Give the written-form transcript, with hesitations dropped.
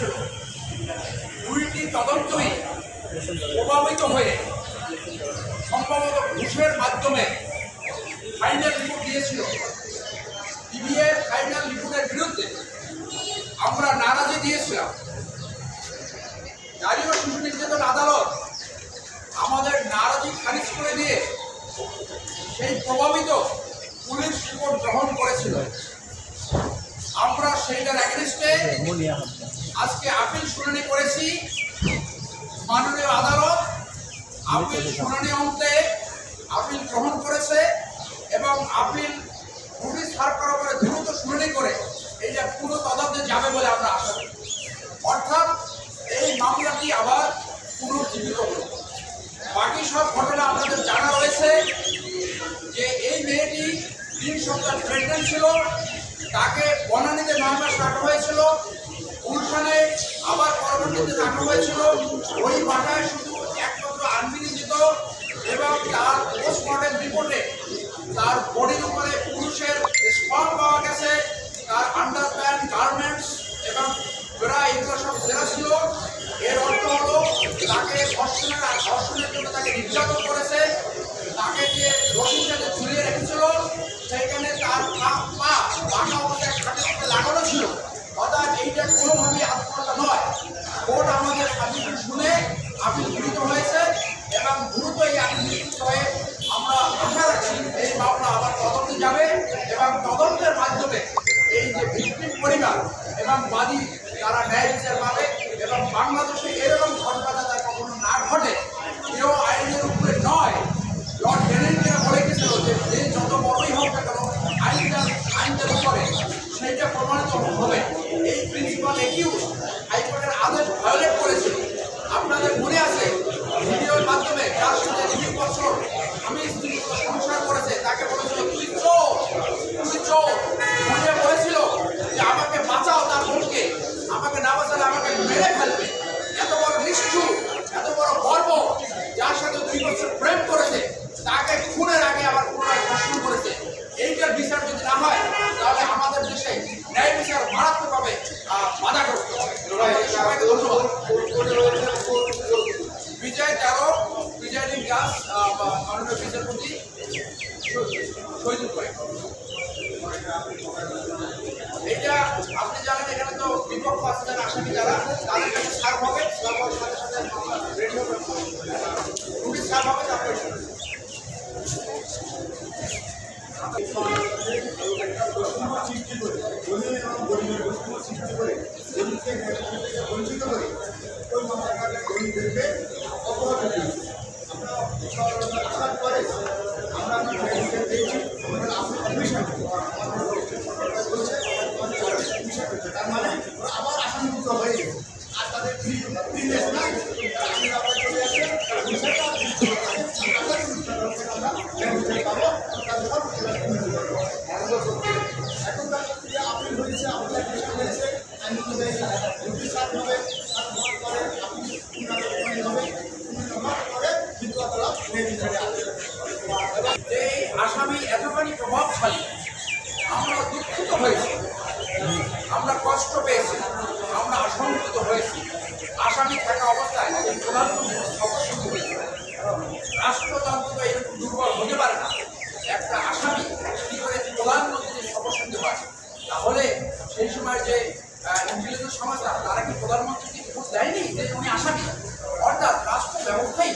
হয়েছিল। দুইটি তদন্তই প্রভাবিত হয়ে সম্ভবত ঘুষের মাধ্যমে ফাইনাল রিপোর্ট দিয়েছিল। সিবিআই ফাইনাল রিপোর্টের বিরুদ্ধে আমরা নারাজি দিয়েছিলাম। নারী ও শিশু নির্যাতন আদালত আমাদের নারাজি খারিজ করে দিয়ে সেই প্রভাবিত পুলিশ রিপোর্ট গ্রহণ করেছিল। আমরা সেইটার এগেইনস্টে আজকে আপিল শুনানি করেছি। মাননীয় আদালত আপিল শুনানি অন্তে আপিল গ্রহণ করেছে এবং আপিল নোটিশ সার্ভ করার পরে দ্রুত শুনানি করে এই যে পুরো তদন্তে যাবে বলে আমরা আশা করি। অর্থাৎ এই মামলাটি আবার পুনর্জীবিত হল। বাকি সব ঘটনা আপনাদের জানা রয়েছে যে এই মেয়েটি 3 সপ্তাহ প্রেগনেন্ট ছিল, তাকে বনানীতে 9 মাস রাখা হয়েছিল, গুলশানে আবার পরবর্তীতে রাখা হয়েছিল। ওই বাসায় শুধু একমাত্র আনবিনিজিত এবং তার পোস্টমর্টেম রিপোর্টে তার বডির উপরে পুরুষের স্পার্ম পাওয়া গেছে, তার আন্ডারপ্যান্ট, গার্মেন্টস এবং প্রায় এগুলো সব সেরা ছিল। এর অর্থ হলো তাকে ধর্ষণের জন্য তাকে নির্যাতন করেছে, তাকে যে রশির সাথে ঝুলিয়ে রেখেছিল সেইখানে তার পা বাঁকা অবস্থায় খাটের সাথে লাগানো ছিল। অর্থাৎ এইটা কোনোভাবেই আত্মহত্যা নয়। কোর্ট আমাদের আপিল শুনে আপিল গৃহীত হয়েছে এবং দ্রুত এই আপিল গৃহীত হয়ে আমরা আশা রাখছি এই মামলা আবার তদন্তে যাবে এবং তদন্তের মাধ্যমে এই যে ভিকটিম পরিবার এবং বাদী তারা ন্যায় বিচার পাবে এবং বাংলাদেশে এরকম ঘটনা যাতে কখনো না ঘটে। কেউ আইনের উপরে নয়। লর্ড ডেনেনকে বলে গেছিল যে যত বড়ই হোক না কেন আইনটার উপরে সেইটা প্রমাণিত হবে। এই প্রিন্সিপাল একিউজ হাইকোর্টের আদেশ ভায়োলেট করেছিল। আপনাদের মনে আছে ভিডিওর মাধ্যমে যার সাথে 2 বছর স্বামী স্ত্রী সংসার করেছে তাকে বলেছিল তুই চোর মনে বলেছিল যে আমাকে বাঁচাও, তার বোনকে আমাকে না বাঁচালে আমাকে মেরে ফেলবে। এত বড় নিষ্ঠুর, এত বড় গর্ব, যার সাথে 2 বছর প্রেম করেছে তাকে খুনের আগে আবার পুনরায় ধর্ষণ করেছে। এইটার বিচার যদি না হয় তাহলে আমাদের দেশে ন্যায় বিচার মারাত্মকভাবে বাধাগ্রস্ত হবে। সবাইকে ধন্যবাদ। বিজয় 13 প্রিজাইডিং জাজ মাননীয় বিচারপতি শহীদুল করিম। এটা আপনি জানেন এখানে তো বিপক্ষ আছে যারা আসামি যারা তাদের কাছে সার্ভ হবে, সার্ভ হওয়ার সাথে সাথে রেডি হবে, নোটিশ সার্ভ হবে, তারপরে সৃষ্টি করে বঞ্চিত করে ওই মামলাটাকে গরিবদেরকে অপরাধ দিয়েছি। আমরা আসার পরে আমরা পেয়েছি তার মানে আবার আসামিভুক্ত হয়ে গেছে। আর তাদের ফিটনেস নাই, চলে আসে এখনকার আপিল হয়েছে, আপিল হয়েছে আইন অনুযায়ী নোটিশ সার্ভ হবে, পরে এই আসামি এতখানি প্রভাবশালী, আমরা দুঃখিত হয়েছি, আমরা কষ্ট পেয়েছি, আমরা আশঙ্কিত হয়েছি। আসামি থাকা অবস্থায় একজন প্রধানমন্ত্রীর সদস্য হয়েছে। রাষ্ট্রযন্ত্র তো এরকম দুর্বল হতে পারে না। একটা আসামি কি করে প্রধানমন্ত্রীর সদস্য হতে পারে? তাহলে সেই সময় যে ইন্টেলিজেন্স সংস্থা তারা কি প্রধানমন্ত্রীকে খোঁজ দেয়নি যে উনি আসামি? অর্থাৎ রাষ্ট্র ব্যবস্থাই